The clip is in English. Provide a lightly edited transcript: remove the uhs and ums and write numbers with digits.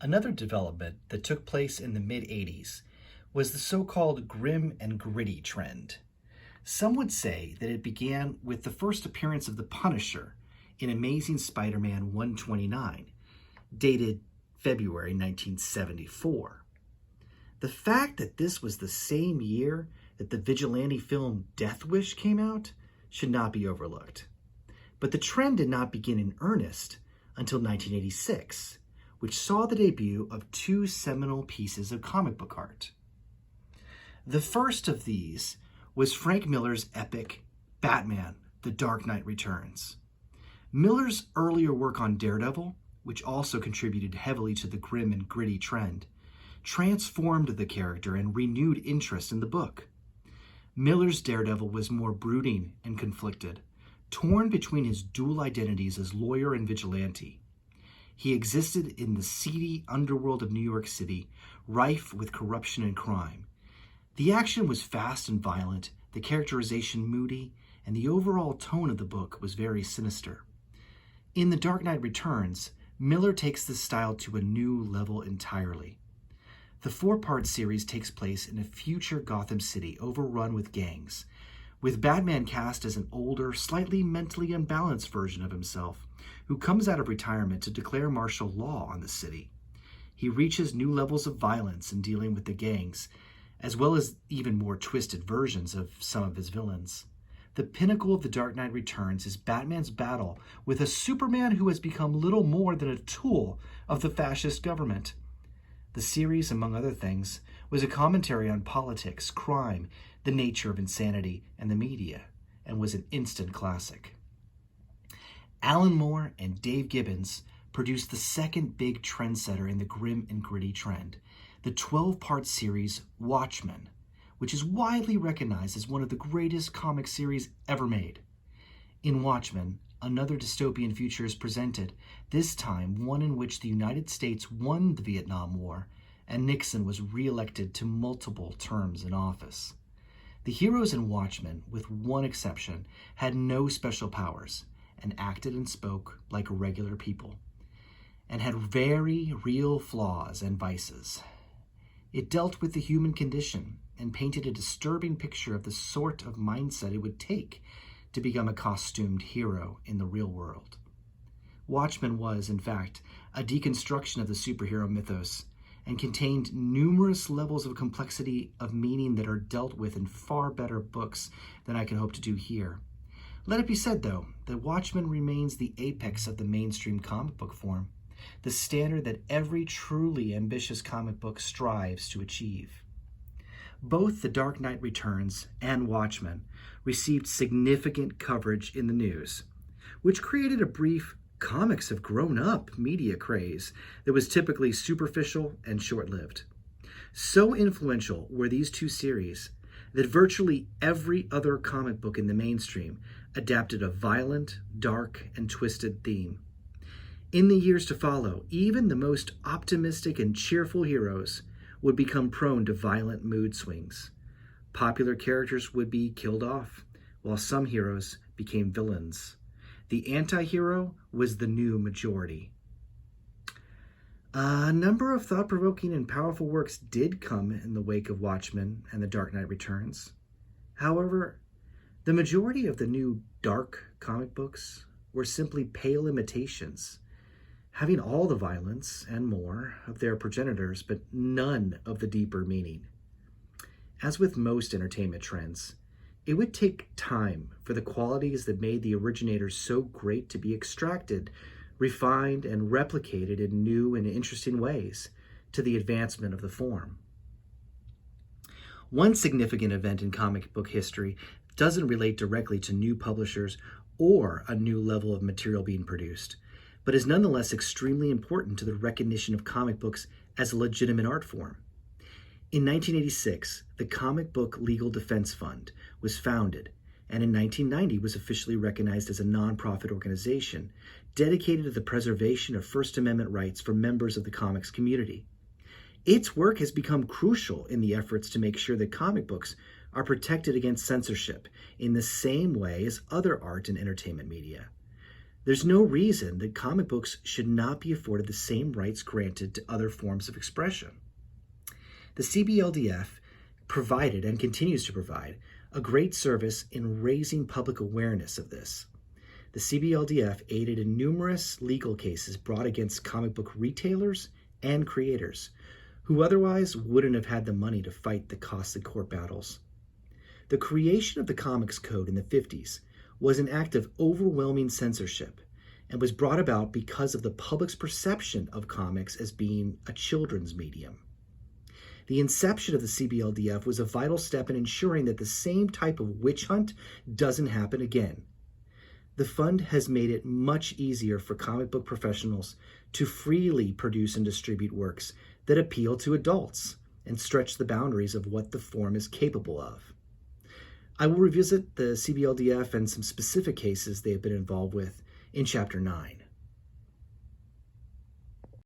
Another development that took place in the mid-80s was the so-called grim and gritty trend. Some would say that it began with the first appearance of the Punisher in Amazing Spider-Man 129, dated February 1974. The fact that this was the same year that the vigilante film Death Wish came out should not be overlooked. But the trend did not begin in earnest until 1986, which saw the debut of two seminal pieces of comic book art. The first of these was Frank Miller's epic Batman: The Dark Knight Returns. Miller's earlier work on Daredevil, which also contributed heavily to the grim and gritty trend, transformed the character and renewed interest in the book. Miller's Daredevil was more brooding and conflicted, torn between his dual identities as lawyer and vigilante. He existed in the seedy underworld of New York City, rife with corruption and crime. The action was fast and violent, the characterization moody, and the overall tone of the book was very sinister. In The Dark Knight Returns, Miller takes this style to a new level entirely. The four-part series takes place in a future Gotham City overrun with gangs, with Batman cast as an older, slightly mentally unbalanced version of himself, who comes out of retirement to declare martial law on the city. He reaches new levels of violence in dealing with the gangs, as well as even more twisted versions of some of his villains. The pinnacle of The Dark Knight Returns is Batman's battle with a Superman who has become little more than a tool of the fascist government. The series, among other things, was a commentary on politics, crime, the nature of insanity, and the media, and was an instant classic. Alan Moore and Dave Gibbons produced the second big trendsetter in the grim and gritty trend, the 12-part series Watchmen, which is widely recognized as one of the greatest comic series ever made. In Watchmen, another dystopian future is presented, this time one in which the United States won the Vietnam War and Nixon was re-elected to multiple terms in office. The heroes in Watchmen, with one exception, had no special powers and acted and spoke like regular people, and had very real flaws and vices. It dealt with the human condition and painted a disturbing picture of the sort of mindset it would take to become a costumed hero in the real world. Watchmen was, in fact, a deconstruction of the superhero mythos and contained numerous levels of complexity of meaning that are dealt with in far better books than I can hope to do here. Let it be said, though, that Watchmen remains the apex of the mainstream comic book form, the standard that every truly ambitious comic book strives to achieve. Both The Dark Knight Returns and Watchmen received significant coverage in the news, which created a brief comics have grown up media craze that was typically superficial and short-lived. So influential were these two series that virtually every other comic book in the mainstream adapted a violent, dark, and twisted theme. In the years to follow, even the most optimistic and cheerful heroes would become prone to violent mood swings. Popular characters would be killed off, while some heroes became villains. The anti-hero was the new majority. A number of thought-provoking and powerful works did come in the wake of Watchmen and The Dark Knight Returns. However, the majority of the new dark comic books were simply pale imitations, having all the violence and more of their progenitors, but none of the deeper meaning. As with most entertainment trends, it would take time for the qualities that made the originators so great to be extracted, refined, and replicated in new and interesting ways to the advancement of the form. One significant event in comic book history doesn't relate directly to new publishers or a new level of material being produced, but is nonetheless extremely important to the recognition of comic books as a legitimate art form. In 1986, the Comic Book Legal Defense Fund was founded, and in 1990 was officially recognized as a nonprofit organization dedicated to the preservation of First Amendment rights for members of the comics community. Its work has become crucial in the efforts to make sure that comic books are protected against censorship in the same way as other art and entertainment media. There's no reason that comic books should not be afforded the same rights granted to other forms of expression. The CBLDF provided and continues to provide a great service in raising public awareness of this. The CBLDF aided in numerous legal cases brought against comic book retailers and creators who otherwise wouldn't have had the money to fight the costly court battles. The creation of the Comics Code in the 50s was an act of overwhelming censorship and was brought about because of the public's perception of comics as being a children's medium. The inception of the CBLDF was a vital step in ensuring that the same type of witch hunt doesn't happen again. The fund has made it much easier for comic book professionals to freely produce and distribute works that appeal to adults and stretch the boundaries of what the form is capable of. I will revisit the CBLDF and some specific cases they have been involved with in Chapter 9.